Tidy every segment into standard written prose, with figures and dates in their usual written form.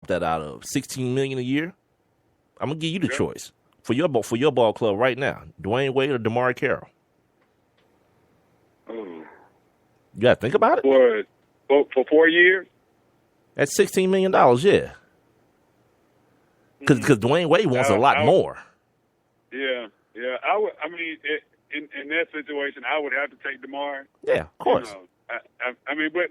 that out of? $16 million a year? I'm gonna give you the choice for your ball club right now: Dwayne Wade or DeMar Carroll. You gotta think about it. For 4 years. That's $16 million, yeah. Because Dwayne Wade wants a lot more. Yeah. I would. I mean, in that situation, I would have to take DeMar. Yeah, of course. I mean, but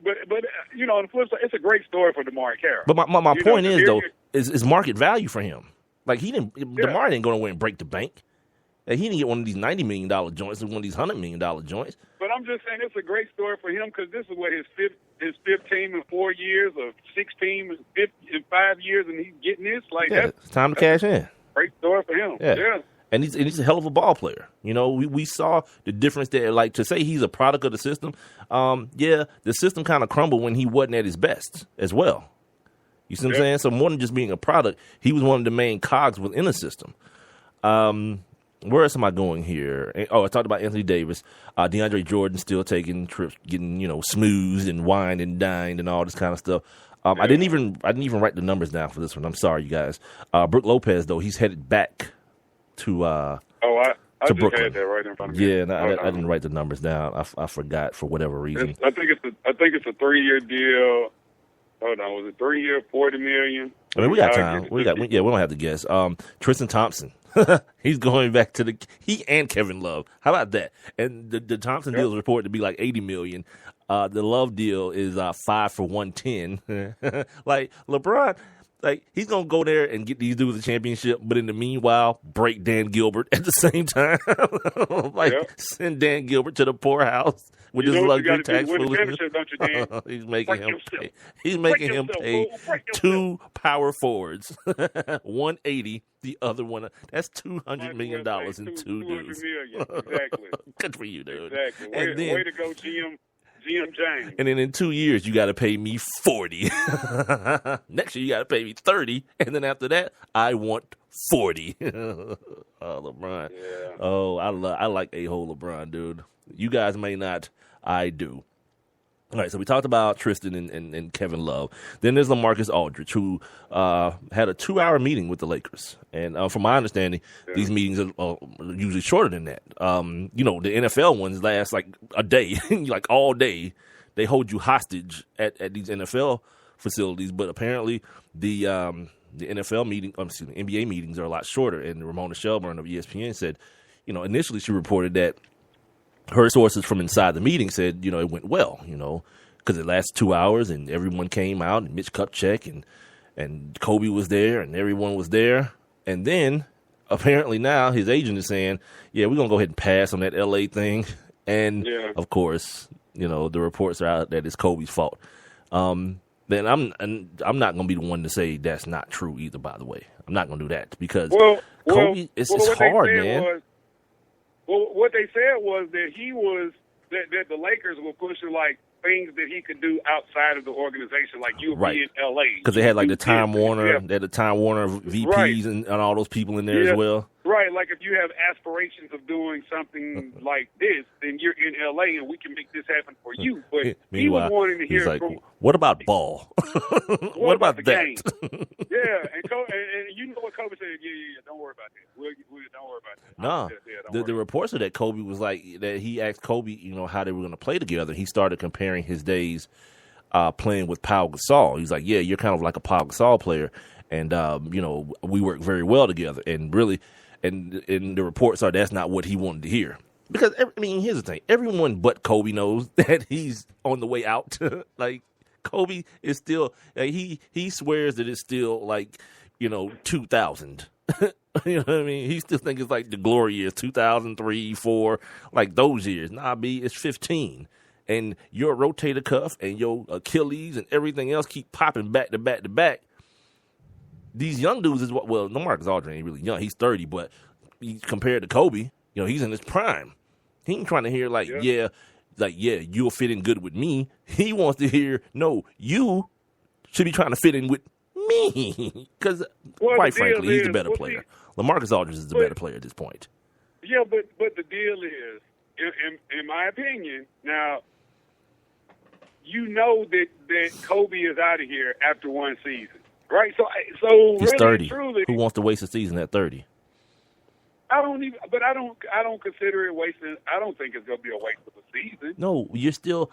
on the flip side, it's a great story for DeMar Carroll. But my point is though, is market value for him. Like DeMar didn't go away and break the bank. Like, he didn't get one of these $90 million joints or one of these $100 million joints. But I'm just saying it's a great story for him because this is what his fifth team in 4 years, or sixth team in 5 years, and he's getting this. Like, it's time to cash in. Great story for him. Yeah. And he's a hell of a ball player. We saw the difference there. Like, to say he's a product of the system, the system kind of crumbled when he wasn't at his best as well. You see what I'm saying? So more than just being a product, he was one of the main cogs within the system. Where else am I going here? I talked about Anthony Davis. DeAndre Jordan still taking trips, getting, smoothed and wined and dined and all this kind of stuff. I didn't even write the numbers down for this one. I'm sorry, you guys. Brook Lopez, though, he's headed back to I to just Brooklyn. had that right in front of me. Yeah, no, I didn't write the numbers down. I forgot for whatever reason. I think it's a 3-year deal. Hold on, was it 3 year, $40 million? I mean, we got time. We don't have to guess. Tristan Thompson. He's going back to he and Kevin Love. How about that? And the Thompson deal is reported to be like $80 million. The Love deal is 5 for $110. Like LeBron, like he's gonna go there and get these dudes a championship, but in the meanwhile, break Dan Gilbert at the same time. Send Dan Gilbert to the poorhouse with his luxury tax foolishness. He's making him pay. He's making him pay 2 power forwards, 180. The other one, that's $200 million in 2 dudes. Exactly. Good for you, dude. Exactly. Way to go, GM James. And then in 2 years, you got to pay me 40. Next year, you got to pay me 30. And then after that, I want 40. Oh, LeBron. Yeah. Oh, I like a-hole LeBron, dude. You guys may not. I do. All right, so we talked about Tristan and Kevin Love. Then there's LaMarcus Aldridge, who had a 2-hour meeting with the Lakers. And from my understanding, these meetings are usually shorter than that. The NFL ones last like a day, like all day. They hold you hostage at these NFL facilities. But apparently the NFL NBA meetings are a lot shorter. And Ramona Shelburne of ESPN said, initially she reported that her sources from inside the meeting said, it went well, because it lasted 2 hours and everyone came out and Mitch Kupchak and Kobe was there and everyone was there. And then apparently now his agent is saying, we're going to go ahead and pass on that LA thing. And of course, the reports are out that it's Kobe's fault. Then I'm not going to be the one to say that's not true either, by the way. I'm not going to do that because Kobe, it's hard, man. What they said was that that the Lakers were pushing like things that he could do outside of the organization, like you'll be in LA. Because they had like the Time Warner, they had the Time Warner VPs and all those people in there as well. Right, like if you have aspirations of doing something like this, then you're in LA and we can make this happen for you. But he was wanting to hear from, what about ball? What about the that? game? And you know what Kobe said? Yeah, don't worry about that. We don't worry about that. No, the reports are that Kobe was like that. He asked Kobe, how they were going to play together. He started comparing his days playing with Pau Gasol. He's like, yeah, you're kind of like a Pau Gasol player, and we work very well together. And really. And the reports are that's not what he wanted to hear. Because, here's the thing. Everyone but Kobe knows that he's on the way out. Like, Kobe is still, he swears that it's still, 2000. You know what I mean? He still thinks it's like the glory years, 2003, 4, like those years. Nah, B, it's 15. And your rotator cuff and your Achilles and everything else keep popping back to back to back. These young dudes is LaMarcus Aldridge ain't really young. He's 30, but compared to Kobe, he's in his prime. He ain't trying to hear you'll fit in good with me. He wants to hear, no, you should be trying to fit in with me. Because, quite frankly, he's the better player. LaMarcus Aldridge is the better player at this point. Yeah, but the deal is, in my opinion, now, that Kobe is out of here after one season. Right. So He's really, 30. truly, Who wants to waste a season at 30? I don't consider it wasting. I don't think it's going to be a waste of a season. No, you're still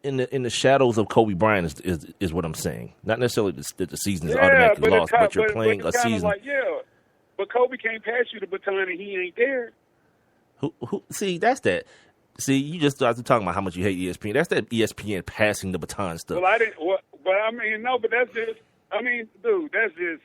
in the shadows of Kobe Bryant is what I'm saying. Not necessarily that the season is automatically lost, but you're playing a season. Like, but Kobe can't pass you the baton and he ain't there. Who? See, that's that. See, you just started talking about how much you hate ESPN. That's that ESPN passing the baton stuff. Well, I didn't. But I mean, no. But that's just. I mean, dude, that's just.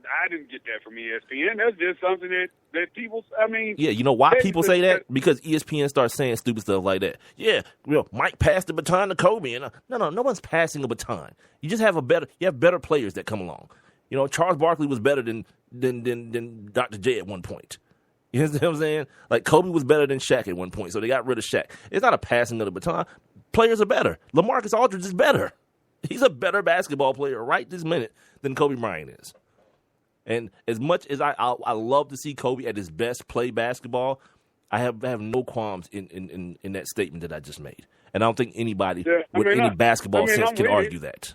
I didn't get that from ESPN. That's just something that people. I mean, yeah, you know why people say that? Because ESPN starts saying stupid stuff like that. Yeah, Mike passed the baton to Kobe, and no one's passing a baton. You just have better players that come along. You know, Charles Barkley was better than Dr. J at one point. You know what I'm saying? Like, Kobe was better than Shaq at one point, so they got rid of Shaq. It's not a passing of the baton. Players are better. LaMarcus Aldridge is better. He's a better basketball player right this minute than Kobe Bryant is. And as much as I love to see Kobe at his best play basketball, I have no qualms in that statement that I just made. And I don't think anybody with any basketball sense can argue that.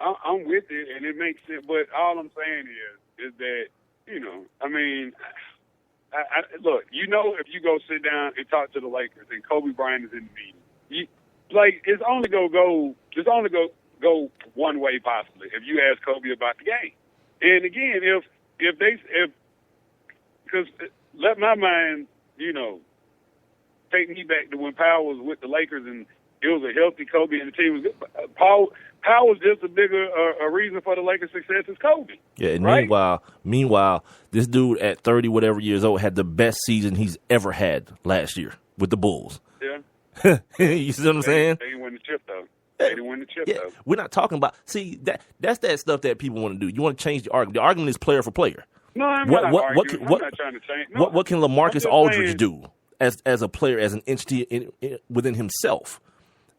I'm with it, and it makes sense. But all I'm saying is that, I mean, look, if you go sit down and talk to the Lakers and Kobe Bryant is in the meeting, it's only go one way possibly if you ask Kobe about the game. And again, because let my mind, take me back to when Powell was with the Lakers and it was a healthy Kobe and the team was good. Powell was just a bigger reason for the Lakers' success as Kobe. Yeah, and right? meanwhile, this dude at 30 whatever years old had the best season he's ever had last year with the Bulls. Yeah. You see what I'm saying? They didn't win the chip, though. They didn't win the chip, though. We're not talking about – see, that's that stuff that people want to do. You want to change the argument. The argument is player for player. No, I'm not arguing. I'm not trying to change. No, what can LaMarcus Aldridge do as a player, as an entity within himself?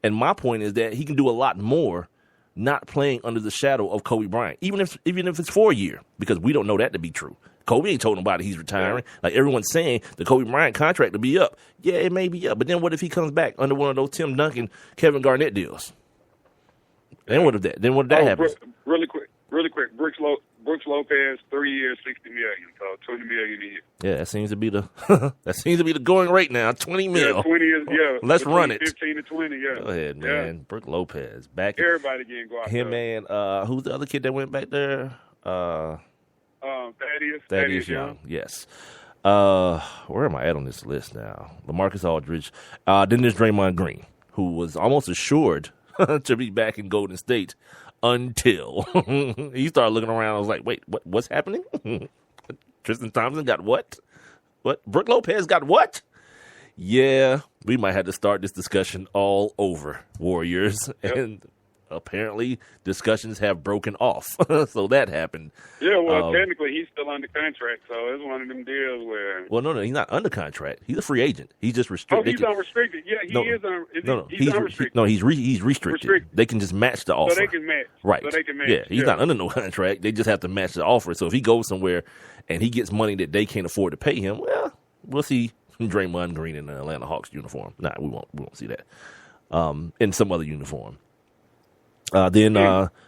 And my point is that he can do a lot more not playing under the shadow of Kobe Bryant, even if it's for a year, because we don't know that to be true. Kobe ain't told nobody he's retiring. Yeah. Like everyone's saying, the Kobe Bryant contract will be up. Yeah, it may be up, but then what if he comes back under one of those Tim Duncan, Kevin Garnett deals? Then what if that happens? Really quick. Brooks Lopez, 3 years, $60 million, so $20 million a year. Yeah, that seems to be the going rate now. $20 million. Yeah, 20 is Let's run it. 15 to 20. Yeah. Go ahead, man. Yeah. Brooks Lopez back. Everybody getting go out him there. And who's the other kid that went back there? Thaddeus Young. Yes. Where am I at on this list now? LaMarcus Aldridge. Then there's Draymond Green, who was almost assured to be back in Golden State until he started looking around. I was like, wait, what's happening? Tristan Thompson got what? What? Brooke Lopez got what? Yeah, we might have to start this discussion all over, Warriors. Yep. And apparently discussions have broken off. So that happened. Yeah, well, technically he's still under contract, so it's one of them deals where... Well, no, he's not under contract. He's a free agent. He's just restricted. Oh, he's unrestricted. Yeah, he is unrestricted. He's unrestricted. He's restricted. They can just match the offer. So they can match. Right. So they can match. Yeah, he's not under no contract. They just have to match the offer. So if he goes somewhere and he gets money that they can't afford to pay him, well, we'll see Draymond Green in the Atlanta Hawks uniform. Nah, we won't see that. In some other uniform. Then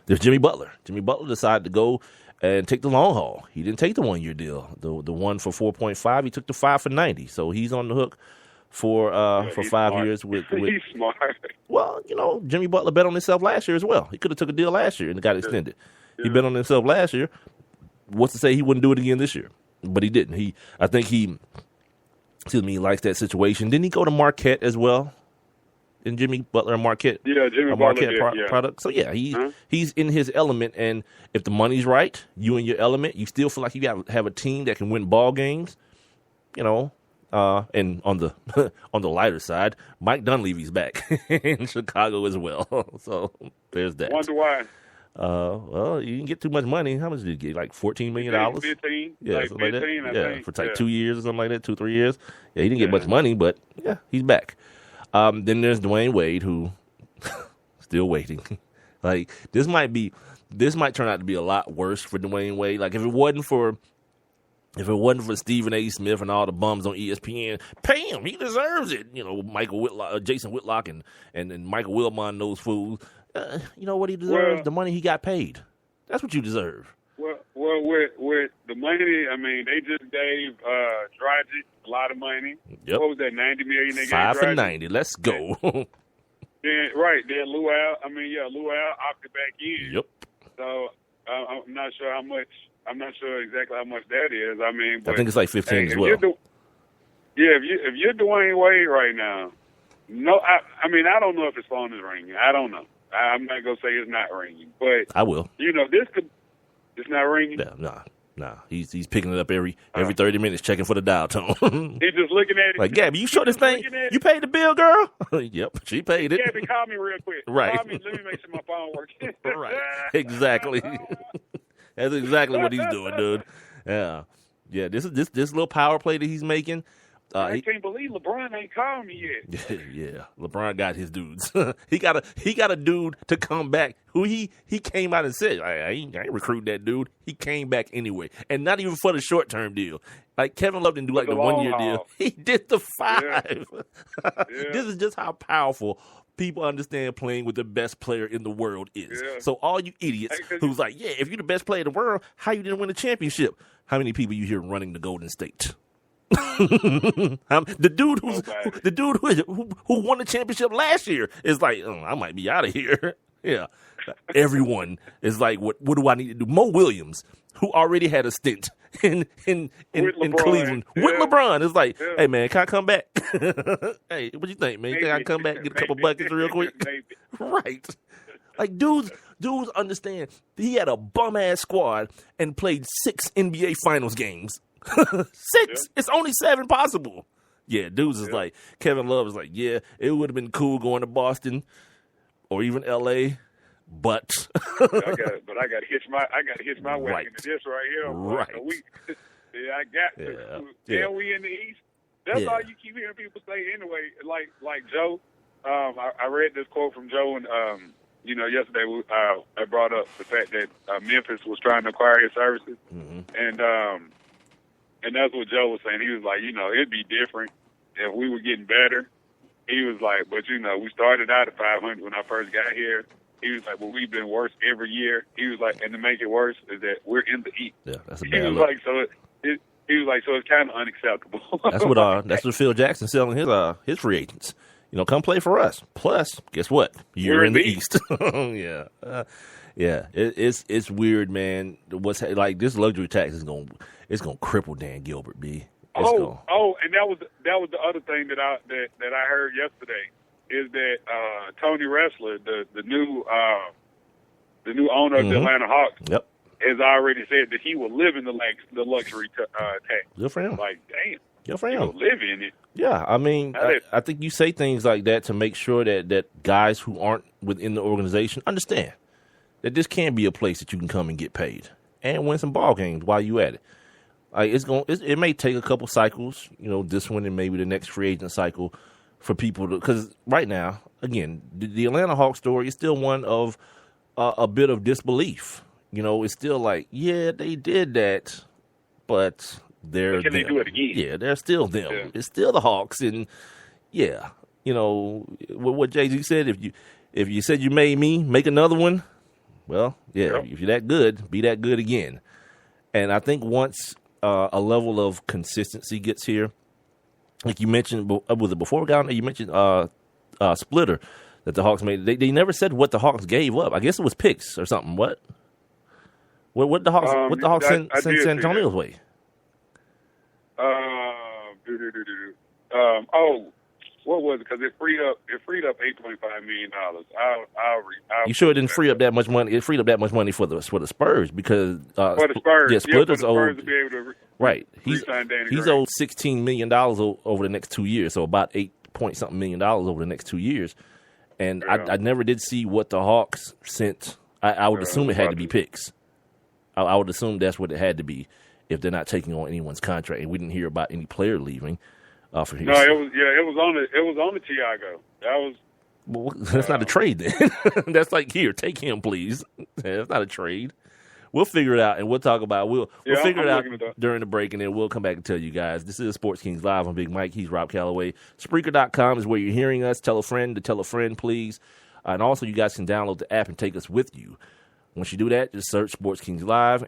there's Jimmy Butler. Jimmy Butler decided to go and take the long haul. He didn't take the 1 year deal. The one for 4.5. He took the 5 for 90. So he's on the hook for 5 smart. years. With he's smart. Well, Jimmy Butler bet on himself last year as well. He could have took a deal last year and it got extended. Yeah. He bet on himself last year. What's to say he wouldn't do it again this year? But he didn't. I think he likes that situation. Didn't he go to Marquette as well? In Jimmy Butler and Marquette, product. So he's in his element, and if the money's right, you in your element, you still feel like you have a team that can win ball games, And on the on the lighter side, Mike Dunleavy's back in Chicago as well. So there's that. Wonder why? Well, you didn't get too much money. How much did you get? Like $14 million? 15. Yeah, like 15, like that. I think. For 2 years or something like that, 2-3 years. Yeah, he didn't get much money, but yeah, he's back. Then there's Dwayne Wade, who still waiting. Like this might turn out to be a lot worse for Dwayne Wade. Like if it wasn't for Stephen A. Smith and all the bums on ESPN, pay him. He deserves it. Michael Whitlock, Jason Whitlock, and Michael Wilbon, those fools. You know what he deserves? The money he got paid. That's what you deserve. Well, with the money, I mean, they just gave Dragic a lot of money. Yep. What was that, $90 million? They gave 5 for Dragic? 90. Let's go. Then Luau opted back in. Yep. So I'm not sure how much. I'm not sure exactly how much that is. I mean, but, I think it's like 15 as well. If you're Dwayne Wade right now, no, I mean, I don't know if his phone is ringing. I don't know. I'm not gonna say it's not ringing, but I will. It's not ringing. Nah. He's picking it up every 30 minutes, checking for the dial tone. He's just looking at it. Like, Gabby, you sure this thing? You paid the bill, girl? Yep, she paid it. Gabby, call me real quick. Right. Call me. Let me make sure my phone works. Right. Exactly. That's exactly what he's doing, dude. Yeah. This little power play that he's making. I can't believe LeBron ain't called me yet. Yeah, LeBron got his dudes. he got a dude to come back who he came out and said, I ain't recruiting that dude. He came back anyway, and not even for the short term deal. Like Kevin Love didn't do like the 1 year deal. He did the 5. Yeah. This is just how powerful people understand playing with the best player in the world is. Yeah. So all you idiots who's like, yeah, if you're the best player in the world, how you didn't win a championship? How many people you hear running to Golden State? The dude who won the championship last year is like, I might be out of here. Yeah, everyone is like, what do I need to do? Mo Williams, who already had a stint in Cleveland with LeBron, is like, hey man, can I come back? Hey, what you think, man? Can I come back and get a couple buckets real quick? Right. Like dudes understand he had a bum ass squad and played 6 NBA Finals games. 6. Yeah. It's only 7 possible. Yeah, dudes is like, Kevin Love is like, yeah, it would have been cool going to Boston or even LA, but I got to hitch my wagon to this right here. Right. I got we in the East. That's all you keep hearing people say anyway. Like Joe, I read this quote from Joe, and yesterday I brought up the fact that Memphis was trying to acquire his services, and that's what Joe was saying. He was like, it'd be different if we were getting better. He was like, but we started out at 500 when I first got here. He was like, well, we've been worse every year. He was like, and to make it worse is that we're in the East. Yeah, that's a he bad was look. like, he was like, so it's kind of unacceptable. That's what Phil Jackson's selling his free agents. Come play for us. Plus, guess what? You're in the East. Yeah. It's weird, man. What's like this luxury tax is gonna cripple Dan Gilbert, B. And that was the other thing that I heard yesterday is that Tony Ressler, the new owner of the Atlanta Hawks, has already said that he will live in the luxury tax. Good for him. Like, damn. Good for him. He will live in it. Yeah, I mean, I think you say things like that to make sure that guys who aren't within the organization understand that this can be a place that you can come and get paid and win some ball games while you at it. Like it may take a couple cycles, this one and maybe the next free agent cycle for people to, because right now, again, the Atlanta Hawks story is still one of a bit of disbelief. It's still like, yeah, they did that, but they're can they do it again? Yeah, they're still them. Yeah. It's still the Hawks, and what Jay-Z said, if you said you made me, make another one. Well, yeah, if you're that good, be that good again. And I think once a level of consistency gets here, like you mentioned, was it before we got on there? You mentioned Splitter that the Hawks made. They never said what the Hawks gave up. I guess it was picks or something. What the Hawks sent San Antonio's way? What was it? Because it freed up $8.5 million. You sure it didn't free up that much money? It freed up that much money for the Spurs because for the Spurs, yeah, Splitter's owed. To be able to Right, he's Gray. owed $16 million over the next 2 years, so about $8-point-something million over the next 2 years. And I never did see what the Hawks sent. I would assume it had to be picks. I would assume that's what it had to be if they're not taking on anyone's contract. And we didn't hear about any player leaving for his. No, it was on the Tiago. That was. Well, that's not a trade then. That's like, here, take him, please. That's not a trade. We'll figure it out, and we'll talk about We'll figure it out during the break, and then we'll come back and tell you guys. This is Sports Kings Live. I'm Big Mike. He's Rob Calloway. Spreaker.com is where you're hearing us. Tell a friend to tell a friend, please. And also, you guys can download the app and take us with you Once you do that, just search Sports Kings Live.